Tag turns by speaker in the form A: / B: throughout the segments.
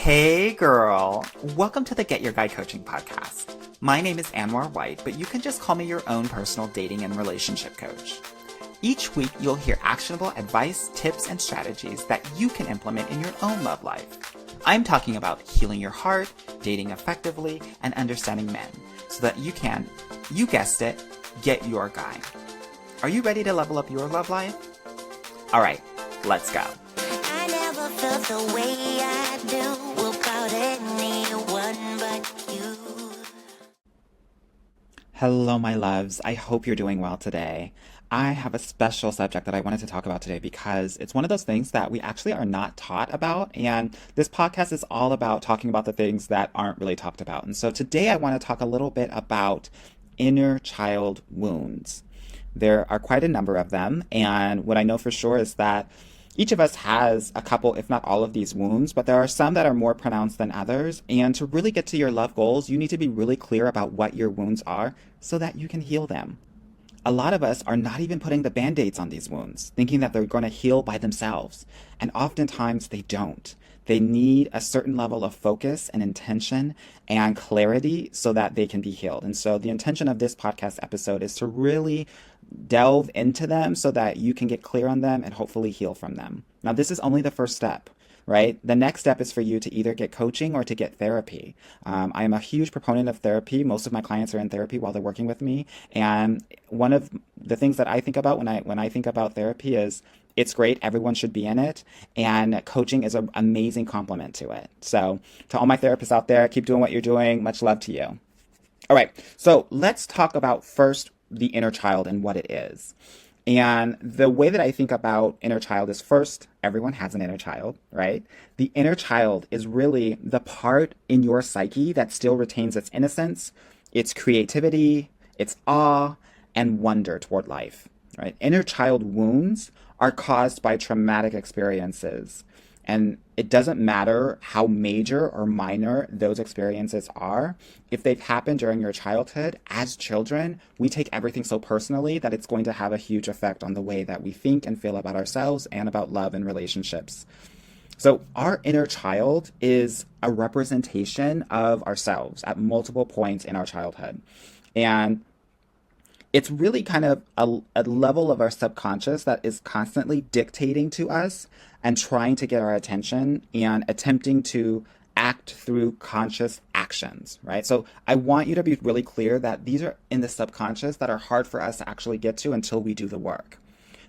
A: Hey girl, welcome to the Get Your Guy Coaching podcast. My name is Anwar White, but you can just call me your own personal dating and relationship coach. Each week, you'll hear actionable advice, tips, and strategies that you can implement in your own love life. I'm talking about healing your heart, dating effectively, and understanding men so that you can, you guessed it, get your guy. Are you ready to level up your love life? All right, let's go.
B: I never felt the way I do about anyone but you.
A: Hello, my loves. I hope you're doing well today. I have a special subject that I wanted to talk about today because it's one of those things that we actually are not taught about. And this podcast is all about talking about the things that aren't really talked about. And so today I want to talk a little bit about inner child wounds. There are quite a number of them. And what I know for sure is that each of us has a couple, if not all of these wounds, but there are some that are more pronounced than others. And to really get to your love goals, you need to be really clear about what your wounds are so that you can heal them. A lot of us are not even putting the band-aids on these wounds, thinking that they're going to heal by themselves. And oftentimes they don't. They need a certain level of focus and intention and clarity so that they can be healed. And so the intention of this podcast episode is to really delve into them so that you can get clear on them and hopefully heal from them. Now, this is only the first step, right? The next step is for you to either get coaching or to get therapy. I am a huge proponent of therapy. Most of my clients are in therapy while they're working with me. And one of the things that I think about when I think about therapy is it's great. Everyone should be in it. And coaching is an amazing complement to it. So to all my therapists out there, keep doing what you're doing. Much love to you. All right. So let's talk about first the inner child and what it is. And the way that I think about inner child is first, everyone has an inner child, right? The inner child is really the part in your psyche that still retains its innocence, its creativity, its awe, and wonder toward life, right? Inner child wounds are caused by traumatic experiences. And it doesn't matter how major or minor those experiences are. If they've happened during your childhood, as children, we take everything so personally that it's going to have a huge effect on the way that we think and feel about ourselves and about love and relationships. So our inner child is a representation of ourselves at multiple points in our childhood. And it's really kind of a level of our subconscious that is constantly dictating to us and trying to get our attention and attempting to act through conscious actions, right? So I want you to be really clear that these are in the subconscious that are hard for us to actually get to until we do the work.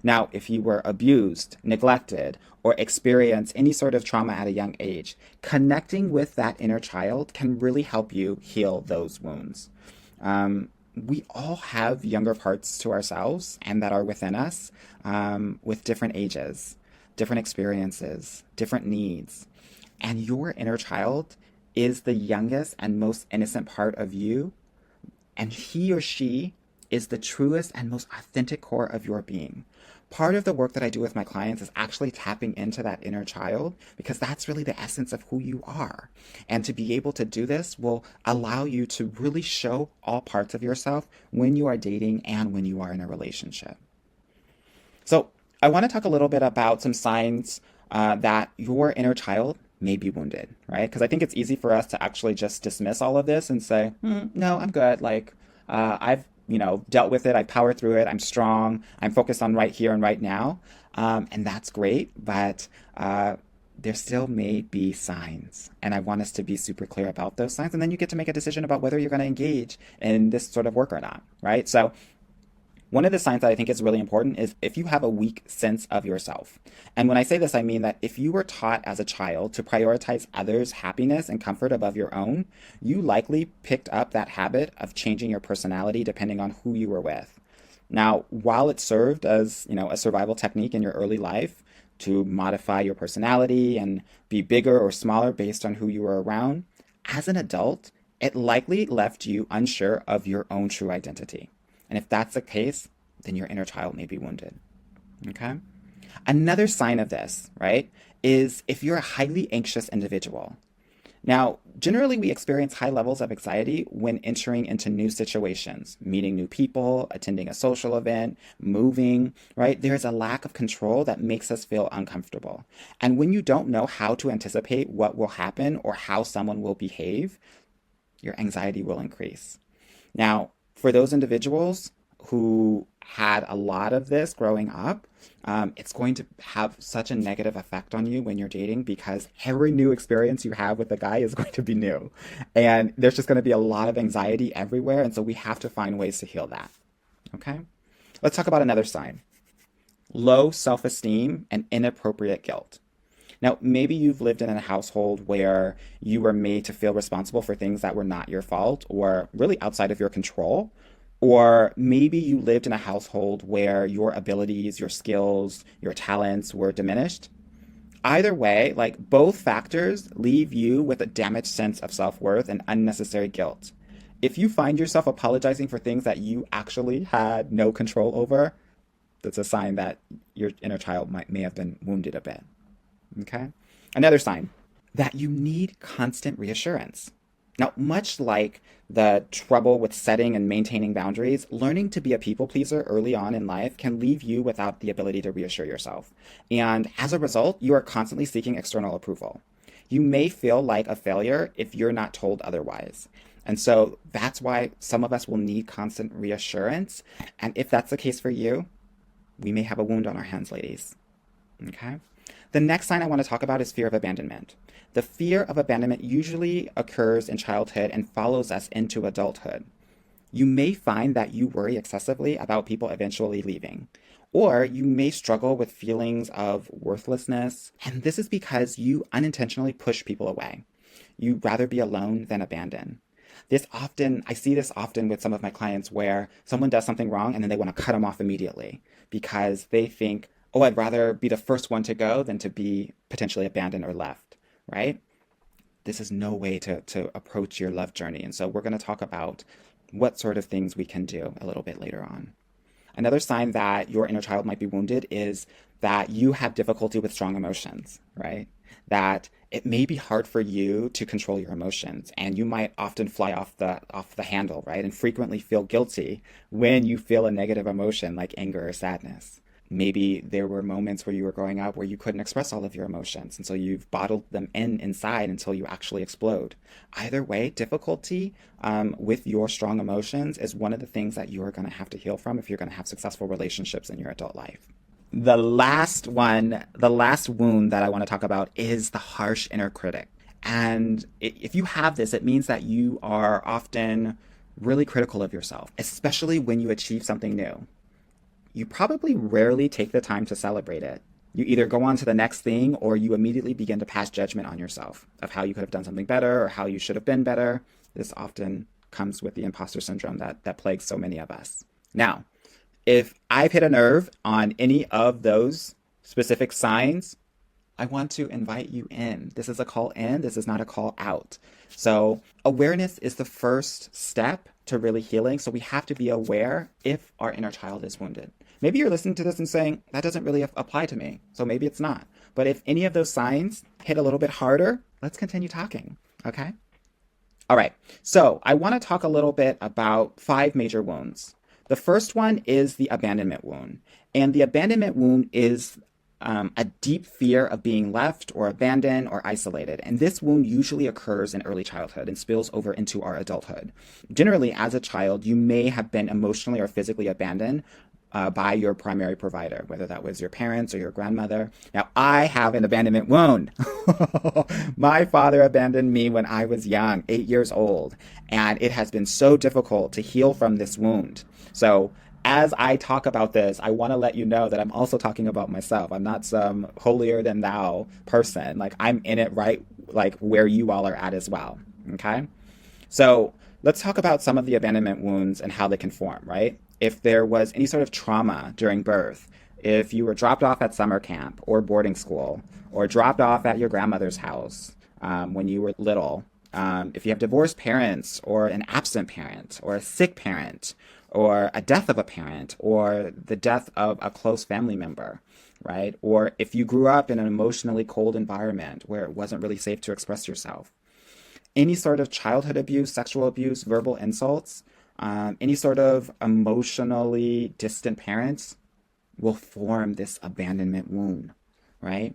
A: Now, if you were abused, neglected, or experienced any sort of trauma at a young age, connecting with that inner child can really help you heal those wounds. We all have younger parts to ourselves and that are within us with different ages, different experiences, different needs. And your inner child is the youngest and most innocent part of you. And he or she is the truest and most authentic core of your being. Part of the work that I do with my clients is actually tapping into that inner child because that's really the essence of who you are. And to be able to do this will allow you to really show all parts of yourself when you are dating and when you are in a relationship. So I want to talk a little bit about some signs that your inner child may be wounded, right? Because I think it's easy for us to actually just dismiss all of this and say, no, I'm good. I've dealt with it. I powered through it. I'm strong. I'm focused on right here and right now. And that's great. But there still may be signs. And I want us to be super clear about those signs. And then you get to make a decision about whether you're going to engage in this sort of work or not, right? So one of the signs that I think is really important is if you have a weak sense of yourself. And when I say this, I mean that if you were taught as a child to prioritize others' happiness and comfort above your own, you likely picked up that habit of changing your personality depending on who you were with. Now, while it served as, a survival technique in your early life to modify your personality and be bigger or smaller based on who you were around, as an adult, it likely left you unsure of your own true identity. And if that's the case, then your inner child may be wounded, okay? Another sign of this, right, is if you're a highly anxious individual. Now, generally, we experience high levels of anxiety when entering into new situations, meeting new people, attending a social event, moving, right? There's a lack of control that makes us feel uncomfortable. And when you don't know how to anticipate what will happen or how someone will behave, your anxiety will increase. Now, for those individuals who had a lot of this growing up, it's going to have such a negative effect on you when you're dating because every new experience you have with a guy is going to be new. And there's just going to be a lot of anxiety everywhere. And so we have to find ways to heal that. Okay? Let's talk about another sign: low self esteem and inappropriate guilt. Now, maybe you've lived in a household where you were made to feel responsible for things that were not your fault or really outside of your control. Or maybe you lived in a household where your abilities, your skills, your talents were diminished. Either way, like both factors leave you with a damaged sense of self-worth and unnecessary guilt. If you find yourself apologizing for things that you actually had no control over, that's a sign that your inner child may have been wounded a bit. Okay? Another sign that you need constant reassurance. Now, much like the trouble with setting and maintaining boundaries, learning to be a people pleaser early on in life can leave you without the ability to reassure yourself. And as a result, you are constantly seeking external approval. You may feel like a failure if you're not told otherwise. And so that's why some of us will need constant reassurance. And if that's the case for you, we may have a wound on our hands, ladies. Okay? The next sign I want to talk about is fear of abandonment. The fear of abandonment usually occurs in childhood and follows us into adulthood. You may find that you worry excessively about people eventually leaving, or you may struggle with feelings of worthlessness, and this is because you unintentionally push people away. You'd rather be alone than abandoned. I see this often with some of my clients where someone does something wrong and then they want to cut them off immediately because they think, oh, I'd rather be the first one to go than to be potentially abandoned or left, right? This is no way to approach your love journey. And so we're going to talk about what sort of things we can do a little bit later on. Another sign that your inner child might be wounded is that you have difficulty with strong emotions, right? That it may be hard for you to control your emotions, and you might often fly off the handle, right? And frequently feel guilty when you feel a negative emotion like anger or sadness. Maybe there were moments where you were growing up where you couldn't express all of your emotions, and so you've bottled them inside until you actually explode. Either way, difficulty with your strong emotions is one of the things that you are going to have to heal from if you're going to have successful relationships in your adult life. The last wound that I want to talk about is the harsh inner critic. And if you have this, it means that you are often really critical of yourself, especially when you achieve something new. You probably rarely take the time to celebrate it. You either go on to the next thing or you immediately begin to pass judgment on yourself of how you could have done something better or how you should have been better. This often comes with the imposter syndrome that plagues so many of us. Now, if I've hit a nerve on any of those specific signs, I want to invite you in. This is a call in. This is not a call out. So awareness is the first step to really healing. So we have to be aware if our inner child is wounded. Maybe you're listening to this and saying, that doesn't really apply to me. So maybe it's not. But if any of those signs hit a little bit harder, let's continue talking. Okay? All right. So I want to talk a little bit about 5 major wounds. The first one is the abandonment wound. And the abandonment wound is a deep fear of being left or abandoned or isolated. And this wound usually occurs in early childhood and spills over into our adulthood. Generally, as a child, you may have been emotionally or physically abandoned by your primary provider, whether that was your parents or your grandmother. Now, I have an abandonment wound. My father abandoned me when I was young, 8 years old, and it has been so difficult to heal from this wound. So as I talk about this, I want to let you know that I'm also talking about myself. I'm not some holier than thou person. Like, I'm in it right, like where you all are at as well. Okay? So let's talk about some of the abandonment wounds and how they can form, right? If there was any sort of trauma during birth, if you were dropped off at summer camp or boarding school, or dropped off at your grandmother's house when you were little, if you have divorced parents or an absent parent or a sick parent, or a death of a parent, or the death of a close family member, right? Or if you grew up in an emotionally cold environment where it wasn't really safe to express yourself. any sort of childhood abuse, sexual abuse, verbal insults, any sort of emotionally distant parents will form this abandonment wound, right?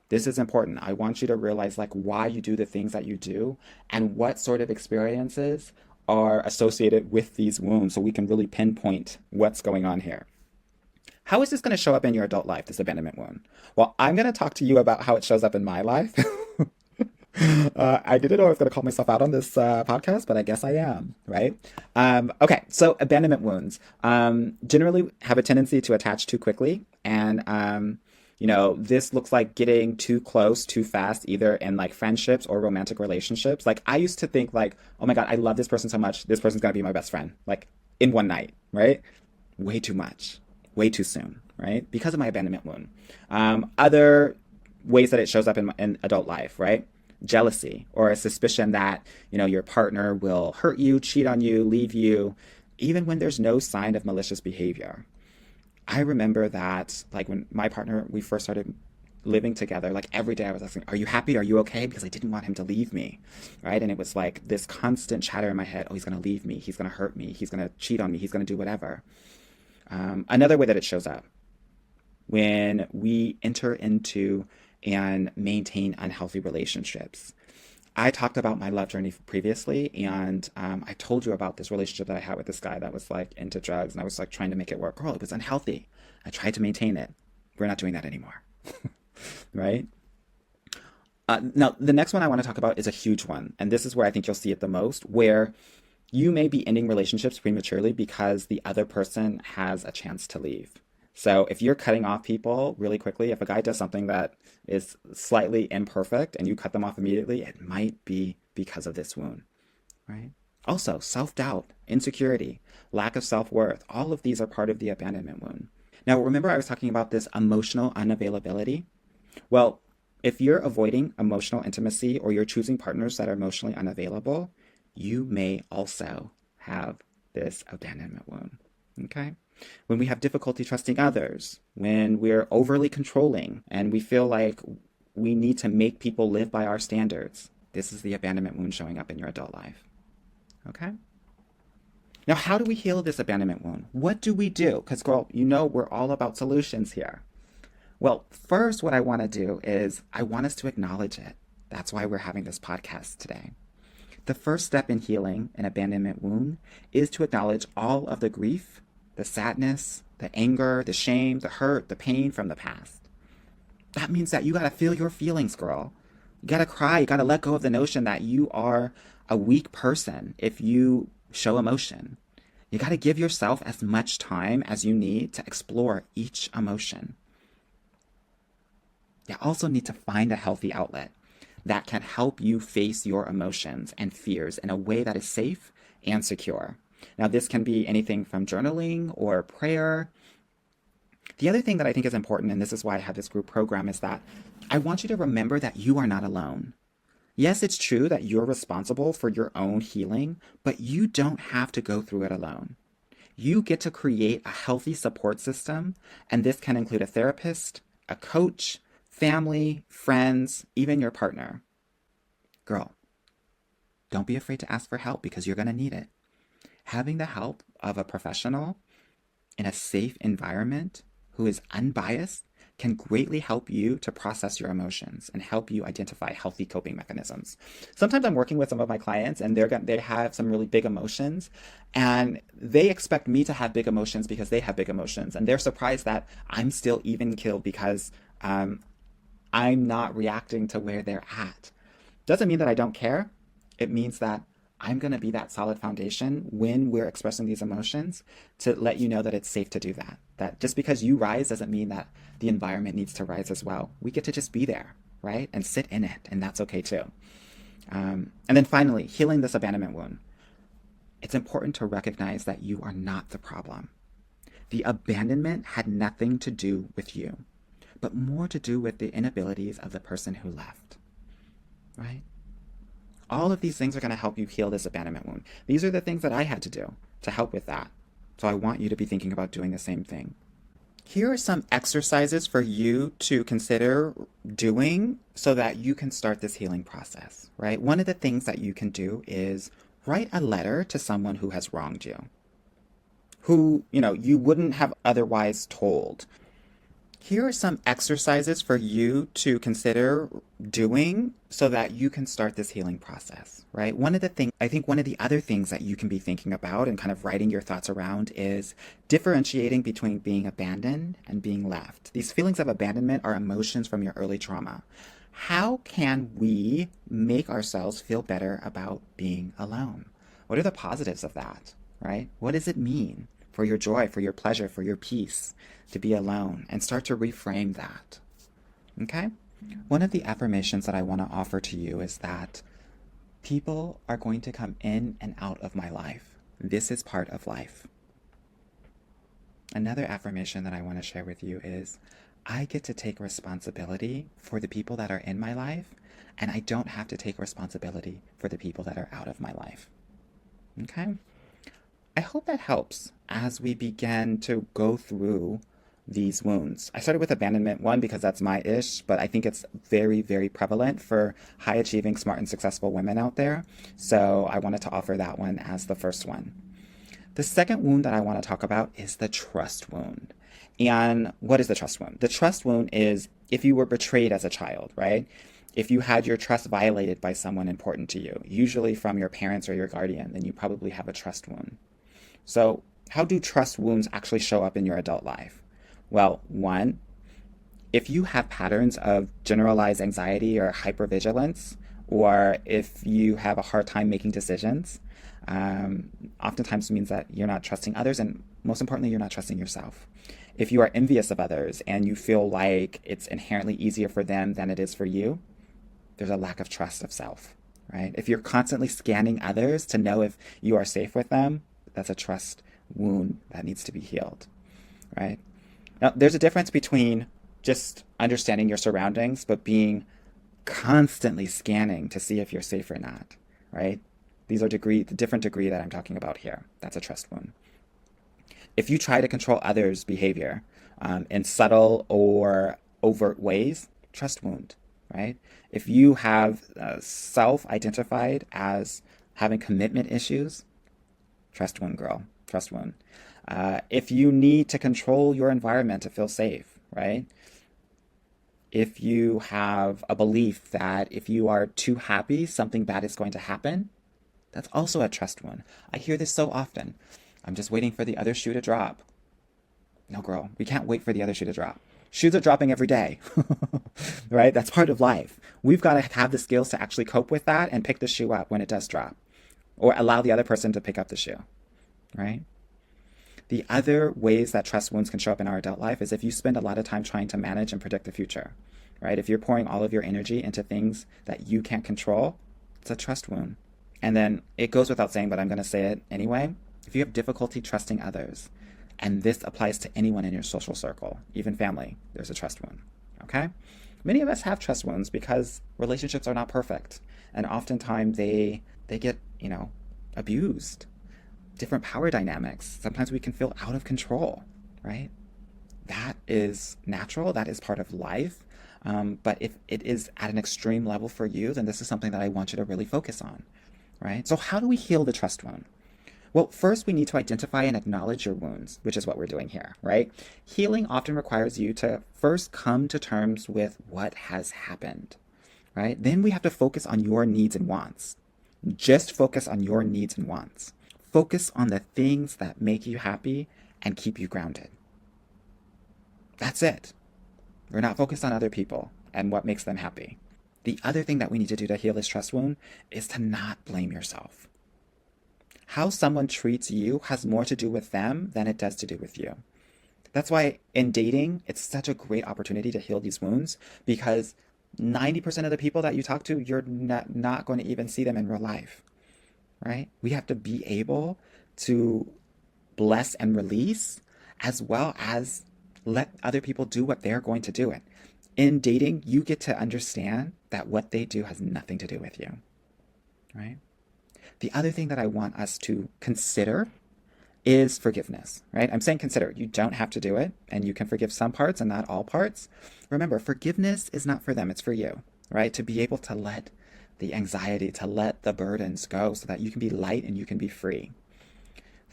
A: This is important. I want you to realize like why you do the things that you do and what sort of experiences are associated with these wounds so we can really pinpoint what's going on here. How is this going to show up in your adult life, this abandonment wound? Well, I'm going to talk to you about how it shows up in my life. I didn't know I was going to call myself out on this podcast, but I guess I am, right? Okay, so abandonment wounds generally have a tendency to attach too quickly. And, this looks like getting too close too fast, either in like friendships or romantic relationships. Like I used to think like, oh my God, I love this person so much. This person's going to be my best friend, like in one night, right? Way too much, way too soon, right? Because of my abandonment wound. Other ways that it shows up in adult life, right? Jealousy or a suspicion that, your partner will hurt you, cheat on you, leave you, even when there's no sign of malicious behavior. I remember that, like when my partner, we first started living together, like every day I was asking, are you happy? Are you okay? Because I didn't want him to leave me, right? And it was like this constant chatter in my head, oh, he's going to leave me. He's going to hurt me. He's going to cheat on me. He's going to do whatever. Another way that it shows up, when we enter into and maintain unhealthy relationships. I talked about my love journey previously, and I told you about this relationship that I had with this guy that was like into drugs, and I was like trying to make it work. Girl, it was unhealthy. I tried to maintain it. We're not doing that anymore, right? Now, the next one I want to talk about is a huge one, and this is where I think you'll see it the most, where you may be ending relationships prematurely because the other person has a chance to leave. So if you're cutting off people really quickly, if a guy does something that is slightly imperfect and you cut them off immediately, it might be because of this wound, right? Also, self-doubt, insecurity, lack of self-worth, all of these are part of the abandonment wound. Now, remember I was talking about this emotional unavailability? Well, if you're avoiding emotional intimacy or you're choosing partners that are emotionally unavailable, you may also have this abandonment wound, okay? When we have difficulty trusting others, when we're overly controlling and we feel like we need to make people live by our standards, this is the abandonment wound showing up in your adult life. Okay? Now, how do we heal this abandonment wound? What do we do? Because, girl, we're all about solutions here. Well, first, what I want to do is I want us to acknowledge it. That's why we're having this podcast today. The first step in healing an abandonment wound is to acknowledge all of the grief, the sadness, the anger, the shame, the hurt, the pain from the past. That means that you got to feel your feelings, girl. You got to cry. You got to let go of the notion that you are a weak person if you show emotion. You got to give yourself as much time as you need to explore each emotion. You also need to find a healthy outlet that can help you face your emotions and fears in a way that is safe and secure. Now, this can be anything from journaling or prayer. The other thing that I think is important, and this is why I have this group program, is that I want you to remember that you are not alone. Yes, it's true that you're responsible for your own healing, but you don't have to go through it alone. You get to create a healthy support system, and this can include a therapist, a coach, family, friends, even your partner. Girl, don't be afraid to ask for help because you're going to need it. Having the help of a professional in a safe environment who is unbiased can greatly help you to process your emotions and help you identify healthy coping mechanisms. Sometimes I'm working with some of my clients and they have some really big emotions and they expect me to have big emotions because they have big emotions. And they're surprised that I'm still even keeled because I'm not reacting to where they're at. Doesn't mean that I don't care. It means that I'm going to be that solid foundation when we're expressing these emotions to let you know that it's safe to do that. That just because you rise doesn't mean that the environment needs to rise as well. We get to just be there, right? And sit in it, and that's okay too. And then finally, healing this abandonment wound. It's important to recognize that you are not the problem. The abandonment had nothing to do with you, but more to do with the inabilities of the person who left, right? All of these things are going to help you heal this abandonment wound. These are the things that I had to do to help with that. So I want you to be thinking about doing the same thing. Here are some exercises for you to consider doing so that you can start this healing process, right? One of the things that you can do is write a letter to someone who has wronged you, who, you wouldn't have otherwise told. Here are some exercises for you to consider doing so that you can start this healing process, right? One of the other things that you can be thinking about and kind of writing your thoughts around is differentiating between being abandoned and being left. These feelings of abandonment are emotions from your early trauma. How can we make ourselves feel better about being alone? What are the positives of that, right? What does it mean for your joy, for your pleasure, for your peace to be alone? And start to reframe that. Okay? One of the affirmations that I want to offer to you is that people are going to come in and out of my life. This is part of life. Another affirmation that I want to share with you is I get to take responsibility for the people that are in my life, and I don't have to take responsibility for the people that are out of my life. Okay? I hope that helps as we begin to go through these wounds. I started with abandonment one because that's my ish, but I think it's very, very prevalent for high achieving, smart, and successful women out there. So I wanted to offer that one as the first one. The second wound that I want to talk about is the trust wound. And what is the trust wound? The trust wound is if you were betrayed as a child, right? If you had your trust violated by someone important to you, usually from your parents or your guardian, then you probably have a trust wound. So how do trust wounds actually show up in your adult life? Well, one, if you have patterns of generalized anxiety or hypervigilance, or if you have a hard time making decisions, oftentimes means that you're not trusting others, and most importantly, you're not trusting yourself. If you are envious of others and you feel like it's inherently easier for them than it is for you, there's a lack of trust of self, right? If you're constantly scanning others to know if you are safe with them, that's a trust wound that needs to be healed, right? Now, there's a difference between just understanding your surroundings, but being constantly scanning to see if you're safe or not, right? These are the different degree that I'm talking about here. That's a trust wound. If you try to control others' behavior in subtle or overt ways, trust wound, right? If you have self-identified as having commitment issues, trust wound, girl, trust wound. If you need to control your environment to feel safe, right? If you have a belief that if you are too happy, something bad is going to happen, that's also a trust wound. I hear this so often. I'm just waiting for the other shoe to drop. No, girl, we can't wait for the other shoe to drop. Shoes are dropping every day, right? That's part of life. We've got to have the skills to actually cope with that and pick the shoe up when it does drop, or allow the other person to pick up the shoe, right? The other ways that trust wounds can show up in our adult life is if you spend a lot of time trying to manage and predict the future, right? If you're pouring all of your energy into things that you can't control, it's a trust wound. And then it goes without saying, but I'm going to say it anyway. If you have difficulty trusting others, and this applies to anyone in your social circle, even family, there's a trust wound, okay? Many of us have trust wounds because relationships are not perfect. And oftentimes they get, abused. Different power dynamics. Sometimes we can feel out of control, right? That is natural. That is part of life. But if it is at an extreme level for you, then this is something that I want you to really focus on, right? So how do we heal the trust wound? Well, first we need to identify and acknowledge your wounds, which is what we're doing here, right? Healing often requires you to first come to terms with what has happened, right? Then we have to focus on your needs and wants. Just focus on your needs and wants. Focus on the things that make you happy and keep you grounded. That's it. We're not focused on other people and what makes them happy. The other thing that we need to do to heal this trust wound is to not blame yourself. How someone treats you has more to do with them than it does to do with you. That's why in dating, it's such a great opportunity to heal these wounds, because 90% of the people that you talk to, you're not going to even see them in real life, right? We have to be able to bless and release, as well as let other people do what they're going to do it. In dating, you get to understand that what they do has nothing to do with you, right? The other thing that I want us to consider is forgiveness, right? I'm saying consider. You don't have to do it, and you can forgive some parts and not all parts. Remember, forgiveness is not for them, it's for you, right? To be able to let the anxiety, to let the burdens go so that you can be light and you can be free.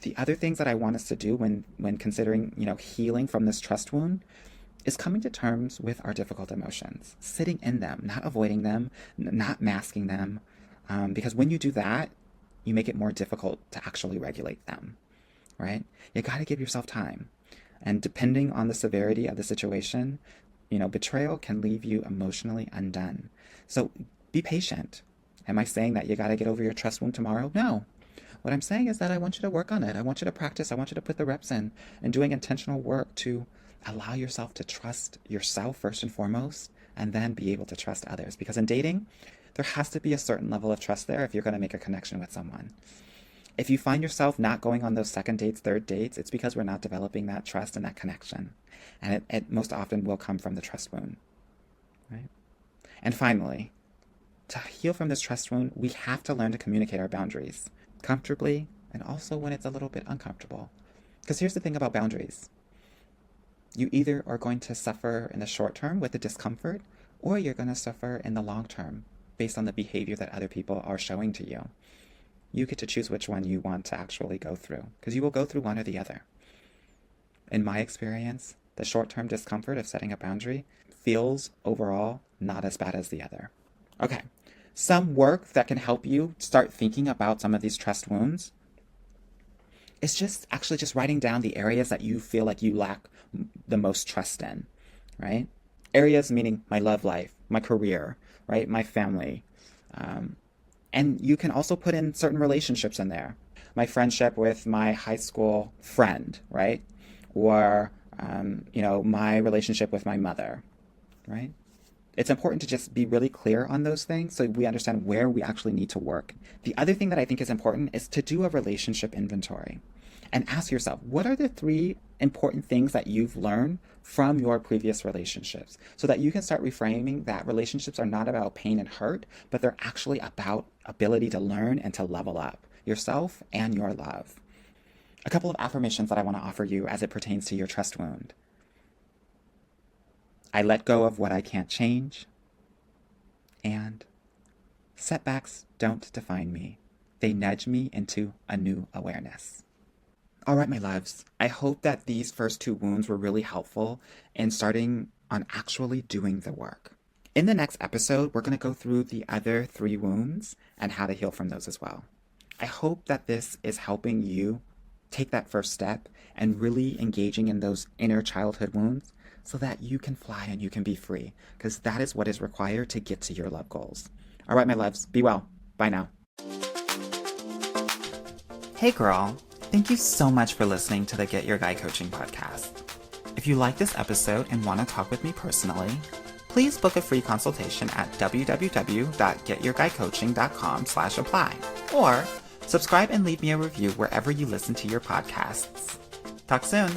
A: The other things that I want us to do when considering, healing from this trust wound is coming to terms with our difficult emotions, sitting in them, not avoiding them, not masking them, because when you do that, you make it more difficult to actually regulate them, right? You got to give yourself time. And depending on the severity of the situation, betrayal can leave you emotionally undone. So be patient. Am I saying that you got to get over your trust wound tomorrow? No. What I'm saying is that I want you to work on it. I want you to practice. I want you to put the reps in and doing intentional work to allow yourself to trust yourself first and foremost, and then be able to trust others. Because in dating, there has to be a certain level of trust there if you're going to make a connection with someone. If you find yourself not going on those second dates, third dates, it's because we're not developing that trust and that connection. And it most often will come from the trust wound, right? And finally, to heal from this trust wound, we have to learn to communicate our boundaries comfortably and also when it's a little bit uncomfortable. Because here's the thing about boundaries. You either are going to suffer in the short term with the discomfort, or you're going to suffer in the long term based on the behavior that other people are showing to you. You get to choose which one you want to actually go through, because you will go through one or the other. In my experience, the short-term discomfort of setting a boundary feels overall not as bad as the other. Okay, some work that can help you start thinking about some of these trust wounds is just writing down the areas that you feel like you lack the most trust in, right? Areas meaning my love life, my career, right? My family. And you can also put in certain relationships in there. My friendship with my high school friend, right? Or, my relationship with my mother, right? It's important to just be really clear on those things so we understand where we actually need to work. The other thing that I think is important is to do a relationship inventory and ask yourself, what are the 3 important things that you've learned from your previous relationships, so that you can start reframing that relationships are not about pain and hurt, but they're actually about ability to learn and to level up yourself and your love. A couple of affirmations that I want to offer you as it pertains to your trust wound. I let go of what I can't change, and setbacks don't define me. They nudge me into a new awareness. All right, my loves, I hope that these first 2 wounds were really helpful in starting on actually doing the work. In the next episode, we're going to go through the other 3 wounds and how to heal from those as well. I hope that this is helping you take that first step and really engaging in those inner childhood wounds so that you can fly and you can be free, because that is what is required to get to your love goals. All right, my loves, be well. Bye now. Hey, girl. Thank you so much for listening to the Get Your Guy Coaching podcast. If you like this episode and want to talk with me personally, please book a free consultation at www.getyourguycoaching.com/apply, or subscribe and leave me a review wherever you listen to your podcasts. Talk soon.